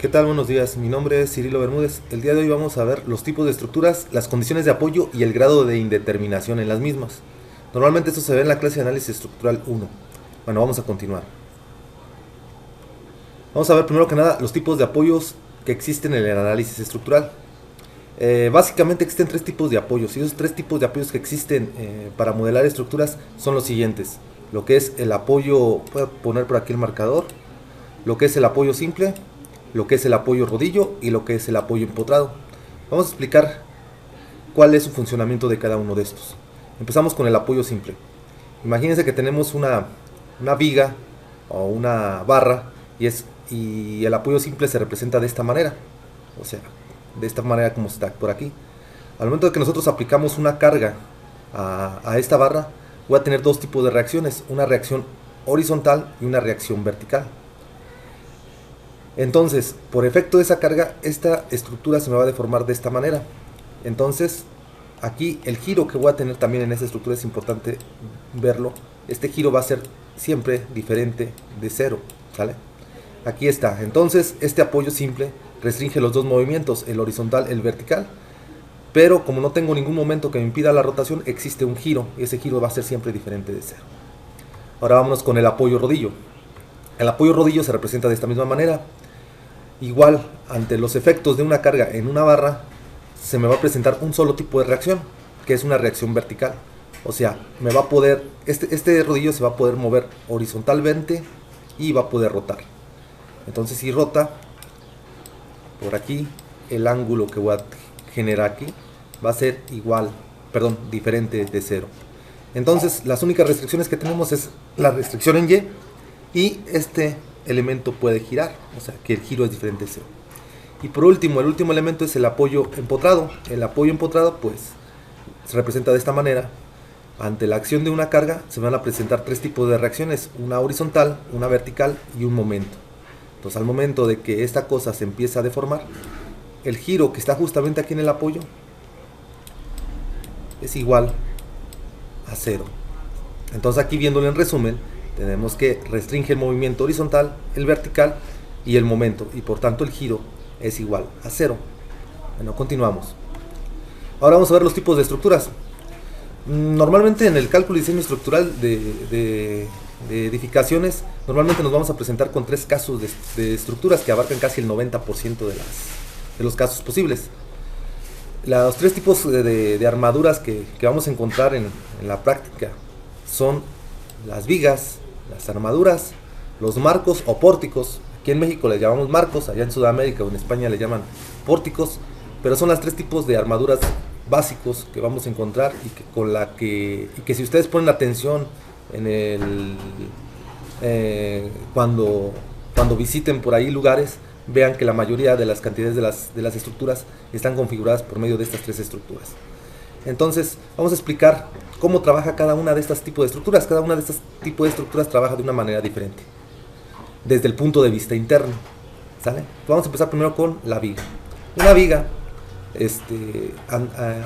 ¿Qué tal? Buenos días, mi nombre es Cirilo Bermúdez. El día de hoy vamos a ver los tipos de estructuras, las condiciones de apoyo y el grado de indeterminación en las mismas. Normalmente esto se ve en la clase de análisis estructural 1. Bueno, vamos a continuar. Vamos a ver primero que nada los tipos de apoyos que existen en el análisis estructural. Básicamente existen tres tipos de apoyos y esos tres tipos de apoyos que existen para modelar estructuras son los siguientes. Lo que es el apoyo, voy a poner por aquí el marcador, lo que es el apoyo simple, lo que es el apoyo rodillo y lo que es el apoyo empotrado. Vamos a explicar cuál es su funcionamiento de cada uno de estos. Empezamos con el apoyo simple. Imagínense que tenemos una viga o una barra y el apoyo simple se representa de esta manera, o sea, de esta manera como está por aquí. Al momento de que nosotros aplicamos una carga a esta barra, voy a tener dos tipos de reacciones, una reacción horizontal y una reacción vertical. Entonces, por efecto de esa carga, esta estructura se me va a deformar de esta manera. Entonces, aquí el giro que voy a tener también en esta estructura es importante verlo. Este giro va a ser siempre diferente de cero, ¿sale? Aquí está. Entonces, este apoyo simple restringe los dos movimientos, el horizontal, el vertical. Pero como no tengo ningún momento que me impida la rotación, existe un giro y ese giro va a ser siempre diferente de cero. Ahora vámonos con el apoyo rodillo. El apoyo rodillo se representa de esta misma manera. Igual, ante los efectos de una carga en una barra, se me va a presentar un solo tipo de reacción, que es una reacción vertical. O sea, me va a poder, este rodillo se va a poder mover horizontalmente y va a poder rotar. Entonces, si rota, por aquí, el ángulo que voy a generar aquí va a ser diferente de cero. Entonces, las únicas restricciones que tenemos es la restricción en y este elemento puede girar, o sea que el giro es diferente de cero. Y por último, el último elemento es el apoyo empotrado. El apoyo empotrado pues se representa de esta manera. Ante la acción de una carga se van a presentar tres tipos de reacciones, una horizontal, una vertical y un momento. Entonces al momento de que esta cosa se empieza a deformar, el giro que está justamente aquí en el apoyo es igual a cero. Entonces aquí viéndolo en resumen, tenemos que restringe el movimiento horizontal, el vertical y el momento, y por tanto el giro es igual a cero. Bueno, continuamos. Ahora vamos a ver los tipos de estructuras. Normalmente en el cálculo y diseño estructural de edificaciones, normalmente nos vamos a presentar con tres casos de estructuras que abarcan casi el 90% de los casos posibles. Los tres tipos de armaduras que vamos a encontrar en la práctica son las vigas, las armaduras, los marcos o pórticos. Aquí en México les llamamos marcos, allá en Sudamérica o en España le llaman pórticos, pero son los tres tipos de armaduras básicos que vamos a encontrar y que si ustedes ponen atención en cuando visiten por ahí lugares, vean que la mayoría de las cantidades de las estructuras están configuradas por medio de estas tres estructuras. Entonces vamos a explicar cómo trabaja cada una de estas tipos de estructuras. Cada una de estas tipos de estructuras trabaja de una manera diferente, desde el punto de vista interno, ¿sale? Vamos a empezar primero con la viga. Una viga,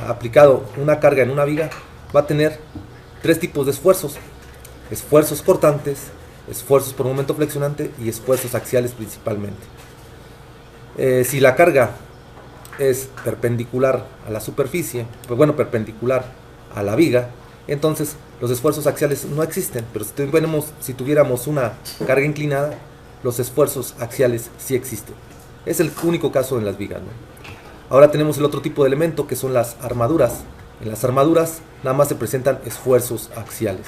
aplicado una carga en una viga, va a tener tres tipos de esfuerzos: esfuerzos cortantes, esfuerzos por momento flexionante y esfuerzos axiales principalmente. Si la carga es perpendicular a la superficie, pues bueno, perpendicular a la viga, entonces los esfuerzos axiales no existen. Pero si tuviéramos una carga inclinada, los esfuerzos axiales sí existen. Es el único caso en las vigas, ¿no? Ahora tenemos el otro tipo de elemento, que son las armaduras. En las armaduras nada más se presentan esfuerzos axiales,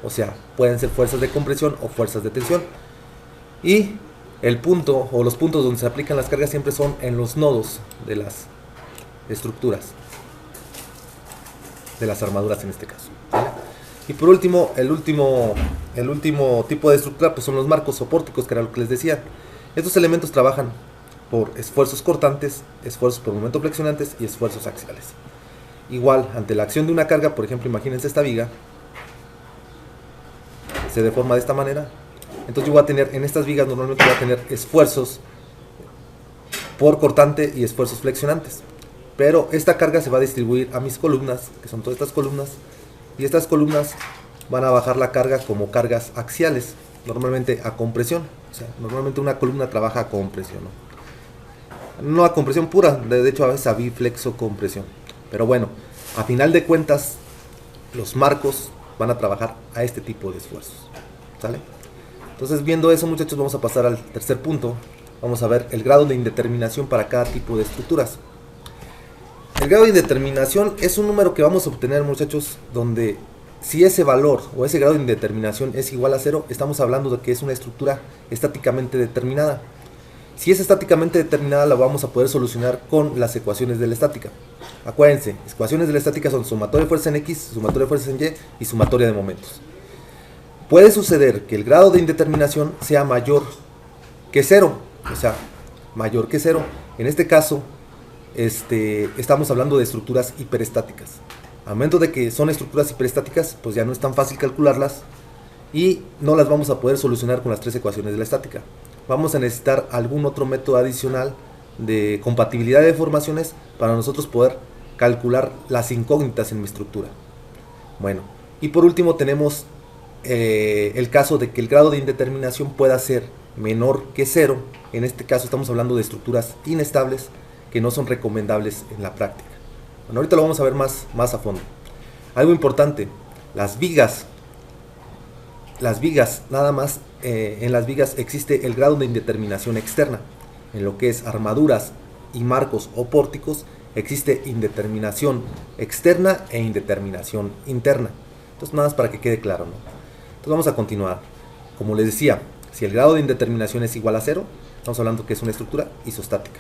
o sea, pueden ser fuerzas de compresión o fuerzas de tensión. Y el punto o los puntos donde se aplican las cargas siempre son en los nodos de las estructuras, de las armaduras en este caso, ¿vale? Y por último, el último tipo de estructura pues son los marcos o pórticos, que era lo que les decía. Estos elementos trabajan por esfuerzos cortantes, esfuerzos por momento flexionantes y esfuerzos axiales. Igual, ante la acción de una carga, por ejemplo, imagínense esta viga, se deforma de esta manera. Entonces yo voy a tener, en estas vigas normalmente voy a tener esfuerzos por cortante y esfuerzos flexionantes. Pero esta carga se va a distribuir a mis columnas, que son todas estas columnas, y estas columnas van a bajar la carga como cargas axiales, normalmente a compresión. O sea, normalmente una columna trabaja a compresión, ¿no? no a compresión pura, de hecho a veces a biflexocompresión. Pero bueno, a final de cuentas, los marcos van a trabajar a este tipo de esfuerzos, ¿sale? Entonces, viendo eso, muchachos, vamos a pasar al tercer punto. Vamos a ver el grado de indeterminación para cada tipo de estructuras. El grado de indeterminación es un número que vamos a obtener, muchachos, donde si ese valor o ese grado de indeterminación es igual a 0, estamos hablando de que es una estructura estáticamente determinada. Si es estáticamente determinada, la vamos a poder solucionar con las ecuaciones de la estática. Acuérdense, ecuaciones de la estática son sumatoria de fuerza en X, sumatoria de fuerzas en Y y sumatoria de momentos. Puede suceder que el grado de indeterminación sea mayor que 0, o sea, mayor que 0. En este caso, estamos hablando de estructuras hiperestáticas. Al momento de que son estructuras hiperestáticas, pues ya no es tan fácil calcularlas y no las vamos a poder solucionar con las tres ecuaciones de la estática. Vamos a necesitar algún otro método adicional de compatibilidad de deformaciones para nosotros poder calcular las incógnitas en mi estructura. Bueno, y por último tenemos el caso de que el grado de indeterminación pueda ser menor que 0. En este caso estamos hablando de estructuras inestables que no son recomendables en la práctica. Bueno, ahorita lo vamos a ver más a fondo. Algo importante, las vigas nada más, en las vigas existe el grado de indeterminación externa. En lo que es armaduras y marcos o pórticos existe indeterminación externa e indeterminación interna. Entonces nada más para que quede claro, ¿no? Entonces vamos a continuar. Como les decía, si el grado de indeterminación es igual a 0, estamos hablando que es una estructura isostática.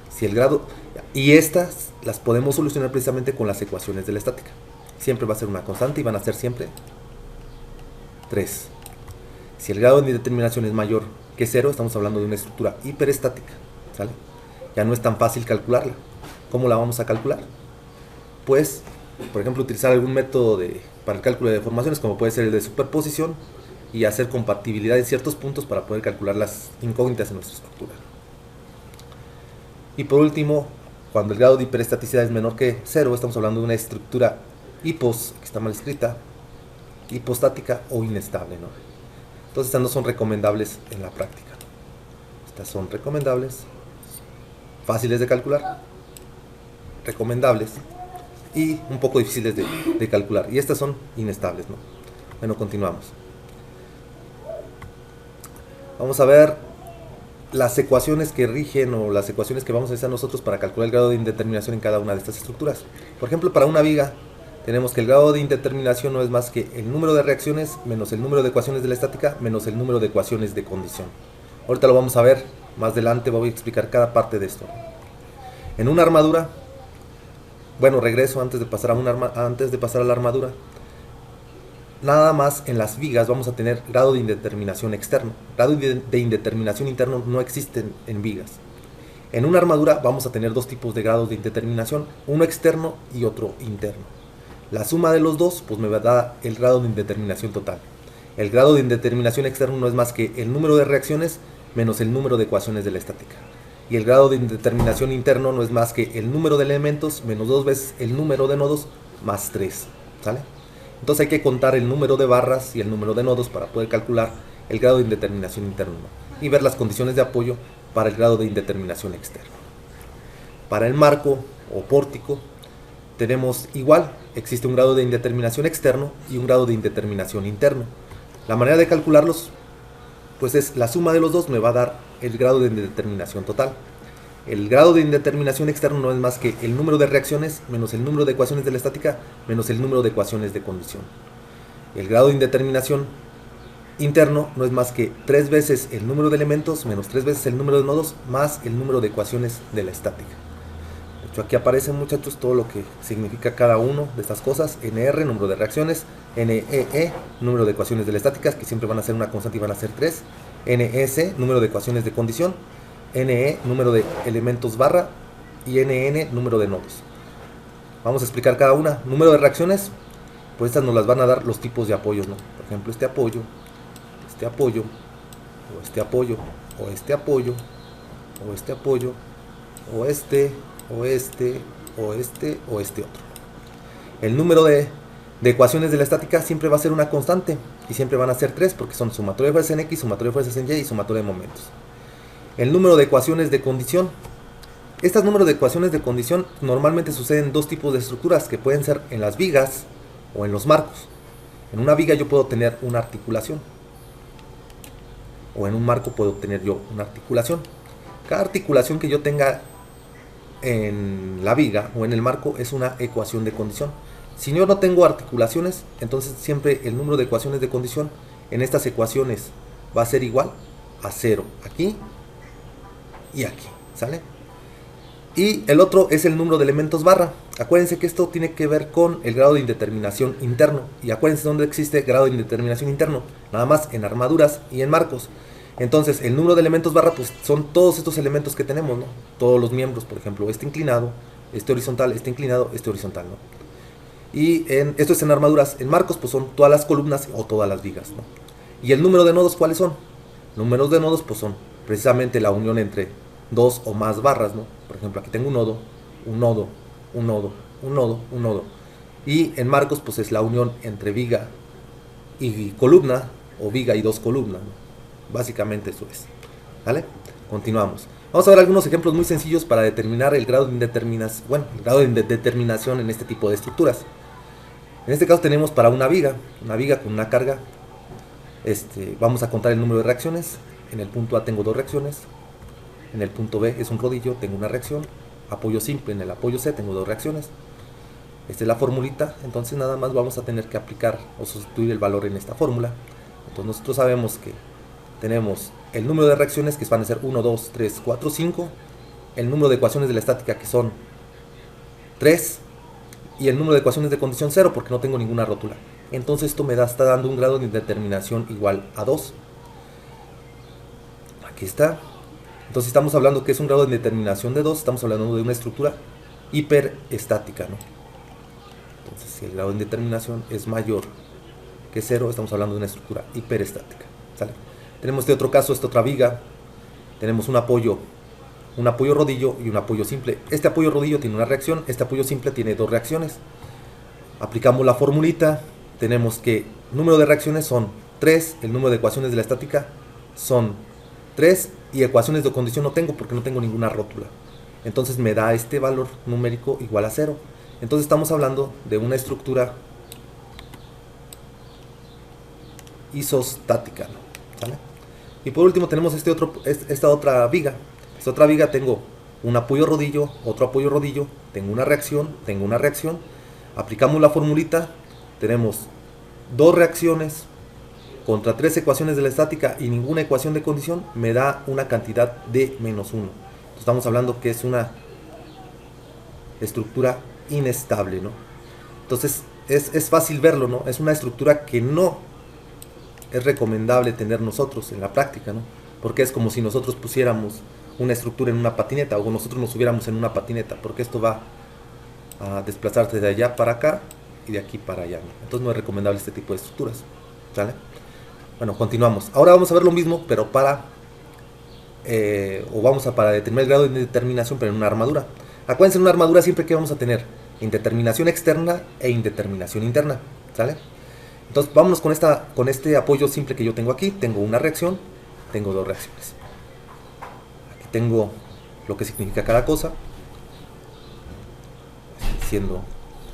Si el grado, y estas las podemos solucionar precisamente con las ecuaciones de la estática. Siempre va a ser una constante y van a ser siempre 3. Si el grado de indeterminación es mayor que 0, estamos hablando de una estructura hiperestática, ¿sale? Ya no es tan fácil calcularla. ¿Cómo la vamos a calcular? Pues, por ejemplo, utilizar algún método para el cálculo de deformaciones, como puede ser el de superposición, y hacer compatibilidad en ciertos puntos para poder calcular las incógnitas en nuestra estructura. Y por último, cuando el grado de hiperestaticidad es menor que 0, estamos hablando de una estructura que está mal escrita, hipostática o inestable, ¿no? Entonces estas no son recomendables en la práctica. Estas son recomendables, fáciles de calcular, recomendables y un poco difíciles de calcular. Y estas son inestables, ¿no? Bueno, continuamos. Vamos a ver las ecuaciones que rigen o las ecuaciones que vamos a usar nosotros para calcular el grado de indeterminación en cada una de estas estructuras. Por ejemplo, para una viga tenemos que el grado de indeterminación no es más que el número de reacciones menos el número de ecuaciones de la estática menos el número de ecuaciones de condición. Ahorita lo vamos a ver, más adelante voy a explicar cada parte de esto. En una armadura, bueno, regreso antes de pasar a la armadura. Nada más en las vigas vamos a tener grado de indeterminación externo. Grado de indeterminación interno no existen en vigas. En una armadura vamos a tener dos tipos de grados de indeterminación, uno externo y otro interno. La suma de los dos pues me va a dar el grado de indeterminación total. El grado de indeterminación externo no es más que el número de reacciones menos el número de ecuaciones de la estática. Y el grado de indeterminación interno no es más que el número de elementos menos 2 veces el número de nodos más 3. ¿Sale? Entonces hay que contar el número de barras y el número de nodos para poder calcular el grado de indeterminación interno, ¿no? Y ver las condiciones de apoyo para el grado de indeterminación externo. Para el marco o pórtico tenemos igual, existe un grado de indeterminación externo y un grado de indeterminación interno. La manera de calcularlos pues es la suma de los dos me va a dar el grado de indeterminación total. El grado de indeterminación externo no es más que el número de reacciones menos el número de ecuaciones de la estática menos el número de ecuaciones de condición. El grado de indeterminación interno no es más que 3 veces el número de elementos menos 3 veces el número de nodos más el número de ecuaciones de la estática. De hecho, aquí aparecen, muchachos, todo lo que significa cada uno de estas cosas. NR, número de reacciones, NEE, número de ecuaciones de la estática, que siempre van a ser una constante y van a ser 3. NS, número de ecuaciones de condición. NE, número de elementos barra, y NN, número de nodos. Vamos a explicar cada una. Número de reacciones, pues estas nos las van a dar los tipos de apoyos, ¿no? Por ejemplo, este apoyo, o este apoyo, o este apoyo, o este apoyo, o este, o este otro. El número de ecuaciones de la estática siempre va a ser una constante, y siempre van a ser 3, porque son sumatoria de fuerzas en X, sumatoria de fuerzas en Y y sumatoria de momentos. El número de ecuaciones de condición Estos números de ecuaciones de condición normalmente suceden en dos tipos de estructuras, que pueden ser en las vigas o en los marcos. En una viga yo puedo tener una articulación, o en un marco puedo tener yo una articulación. Cada articulación que yo tenga en la viga o en el marco es una ecuación de condición. Si yo no tengo articulaciones, entonces siempre el número de ecuaciones de condición en estas ecuaciones va a ser igual a 0 aquí y aquí, ¿sale? Y el otro es el número de elementos barra. Acuérdense que esto tiene que ver con el grado de indeterminación interno. Y acuérdense dónde existe grado de indeterminación interno. Nada más en armaduras y en marcos. Entonces, el número de elementos barra, pues son todos estos elementos que tenemos, ¿no? Todos los miembros, por ejemplo, este inclinado, este horizontal, este inclinado, este horizontal, ¿no? Y esto es en armaduras. En marcos, pues son todas las columnas o todas las vigas, ¿no? Y el número de nodos, ¿cuáles son? Números de nodos, pues son precisamente la unión entre dos o más barras, ¿no? Por ejemplo, aquí tengo un nodo, un nodo, un nodo, un nodo, un nodo. Y en marcos, pues es la unión entre viga y columna, o viga y dos columnas, ¿no? Básicamente eso es. ¿Vale? Continuamos. Vamos a ver algunos ejemplos muy sencillos para determinar el grado de indeterminación, bueno, el grado de determinación en este tipo de estructuras. En este caso tenemos para una viga con una carga. Vamos a contar el número de reacciones. En el punto A tengo dos reacciones. En el punto B es un rodillo, tengo una reacción. Apoyo simple, en el apoyo C tengo dos reacciones. Esta es la formulita, entonces nada más vamos a tener que aplicar o sustituir el valor en esta fórmula. Entonces nosotros sabemos que tenemos el número de reacciones, que van a ser 1, 2, 3, 4, 5. El número de ecuaciones de la estática, que son 3. Y el número de ecuaciones de condición 0, porque no tengo ninguna rótula. Entonces esto me está dando un grado de indeterminación igual a 2. Aquí está. Entonces estamos hablando que es un grado de indeterminación de 2. Estamos hablando de una estructura hiperestática, ¿no? Entonces si el grado de indeterminación es mayor que 0, estamos hablando de una estructura hiperestática, ¿sale? Tenemos este otro caso, esta otra viga. Tenemos un apoyo rodillo y un apoyo simple. Este apoyo rodillo tiene una reacción, este apoyo simple tiene dos reacciones. Aplicamos la formulita. Tenemos que número de reacciones son 3, el número de ecuaciones de la estática son 3 y ecuaciones de condición no tengo porque no tengo ninguna rótula. Entonces me da este valor numérico igual a 0. Entonces estamos hablando de una estructura isostática, ¿no? ¿Sale? Y por último tenemos esta otra viga. Esta otra viga tengo un apoyo rodillo, otro apoyo rodillo, tengo una reacción, aplicamos la formulita, tenemos dos reacciones contra 3 ecuaciones de la estática y ninguna ecuación de condición, me da una cantidad de menos 1. Estamos hablando que es una estructura inestable, ¿no? Entonces es fácil verlo, ¿no? Es una estructura que no es recomendable tener nosotros en la práctica, ¿no? Porque es como si nosotros pusiéramos una estructura en una patineta o nosotros nos subiéramos en una patineta, porque esto va a desplazarse de allá para acá y de aquí para allá, ¿no? Entonces no es recomendable este tipo de estructuras, ¿sale? Bueno, continuamos. Ahora vamos a ver lo mismo, pero para determinar el grado de indeterminación, pero en una armadura. Acuérdense, en una armadura siempre que vamos a tener indeterminación externa e indeterminación interna, ¿sale? Entonces vámonos con este apoyo simple que yo tengo aquí. Tengo una reacción, tengo dos reacciones. Aquí tengo lo que significa cada cosa. Siendo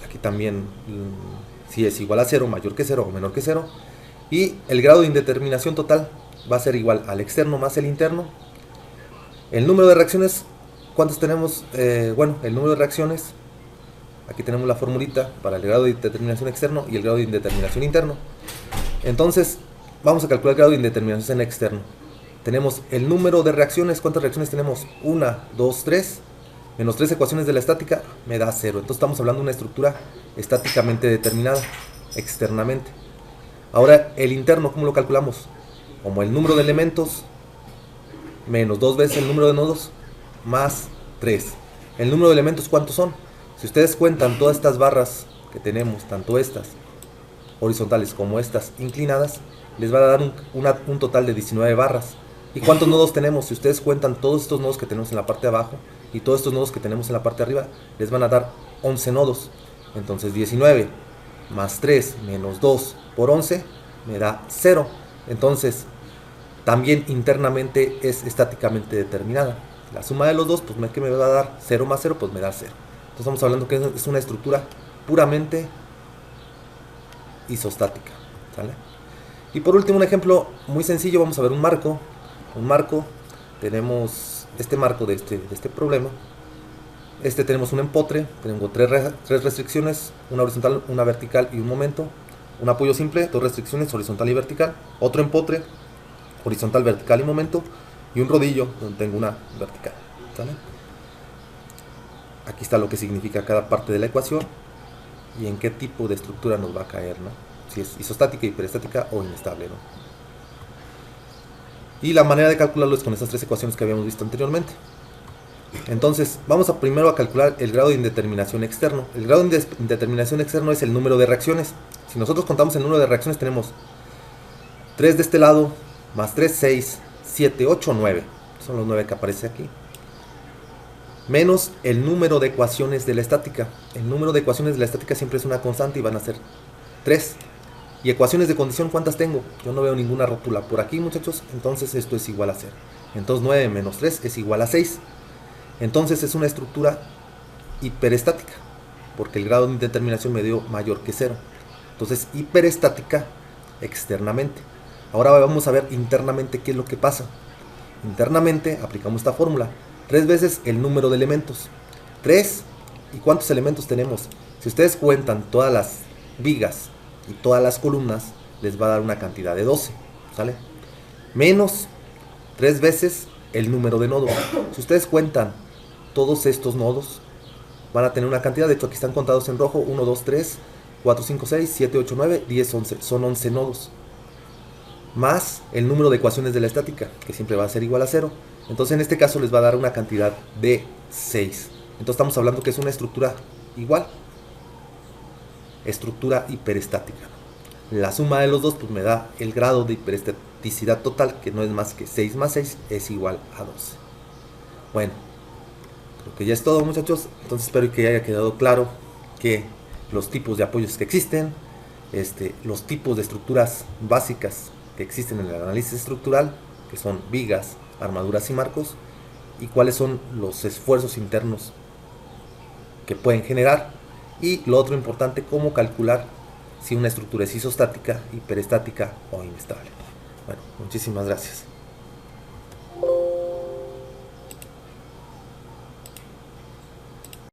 aquí también si es igual a 0, mayor que 0 o menor que 0. Y el grado de indeterminación total va a ser igual al externo más el interno. El número de reacciones, ¿cuántos tenemos? El número de reacciones. Aquí tenemos la formulita para el grado de indeterminación externo y el grado de indeterminación interno. Entonces, vamos a calcular el grado de indeterminación externo. Tenemos el número de reacciones. ¿Cuántas reacciones tenemos? 1, 2, 3. Menos 3 ecuaciones de la estática me da 0. Entonces estamos hablando de una estructura estáticamente determinada externamente. Ahora, el interno, ¿cómo lo calculamos? Como el número de elementos menos 2 veces el número de nodos más 3. El número de elementos, ¿cuántos son? Si ustedes cuentan todas estas barras que tenemos, tanto estas horizontales como estas inclinadas, les va a dar un total de 19 barras. ¿Y cuántos nodos tenemos? Si ustedes cuentan todos estos nodos que tenemos en la parte de abajo y todos estos nodos que tenemos en la parte de arriba, les van a dar 11 nodos. Entonces 19 más 3 menos 2 por 11 me da 0. Entonces también internamente es estáticamente determinada. La suma de los dos, pues ¿qué me va a dar? 0 más 0, pues me da 0. Entonces estamos hablando que es una estructura puramente isostática, ¿sale? Y por último, un ejemplo muy sencillo, vamos a ver un marco. Un marco, tenemos este marco de este problema. Tenemos un empotre, tenemos tres restricciones, una horizontal, una vertical y un momento. Un apoyo simple, dos restricciones, horizontal y vertical. Otro empotre, horizontal, vertical y momento. Y un rodillo, donde tengo una vertical, ¿sale? Aquí está lo que significa cada parte de la ecuación y en qué tipo de estructura nos va a caer, ¿no? Si es isostática, hiperestática o inestable, ¿no? Y la manera de calcularlo es con estas tres ecuaciones que habíamos visto anteriormente. Entonces, vamos primero a calcular el grado de indeterminación externo. El grado de indeterminación externo es el número de reacciones. Si nosotros contamos el número de reacciones, tenemos 3 de este lado, más 3, 6, 7, 8, 9. Son los 9 que aparece aquí. Menos el número de ecuaciones de la estática. El número de ecuaciones de la estática siempre es una constante y van a ser 3. Y ecuaciones de condición, ¿cuántas tengo? Yo no veo ninguna rótula por aquí, muchachos. Entonces esto es igual a 0. Entonces 9 menos 3 es igual a 6. Entonces es una estructura hiperestática, porque el grado de indeterminación me dio mayor que 0. Entonces hiperestática externamente. Ahora vamos a ver internamente qué es lo que pasa. Internamente aplicamos esta fórmula. 3 veces el número de elementos. 3. ¿Y cuántos elementos tenemos? Si ustedes cuentan todas las vigas y todas las columnas, les va a dar una cantidad de 12. ¿Sale? Menos 3 veces el número de nodos. Si ustedes cuentan todos estos nodos, van a tener una cantidad. De hecho, aquí están contados en rojo. 1, 2, 3, 4, 5, 6, 7, 8, 9, 10, 11. Son 11 nodos. Más el número de ecuaciones de la estática, que siempre va a ser igual a 0. Entonces en este caso les va a dar una cantidad de 6. Entonces estamos hablando que es una estructura igual. Estructura hiperestática. La suma de los dos pues me da el grado de hiperestaticidad total, que no es más que 6 más 6 es igual a 12. Bueno, creo que ya es todo, muchachos. Entonces espero que haya quedado claro que los tipos de apoyos que existen, los tipos de estructuras básicas que existen en el análisis estructural, que son vigas, armaduras y marcos, y cuáles son los esfuerzos internos que pueden generar, y lo otro importante, cómo calcular si una estructura es isostática, hiperestática o inestable. Bueno, muchísimas gracias.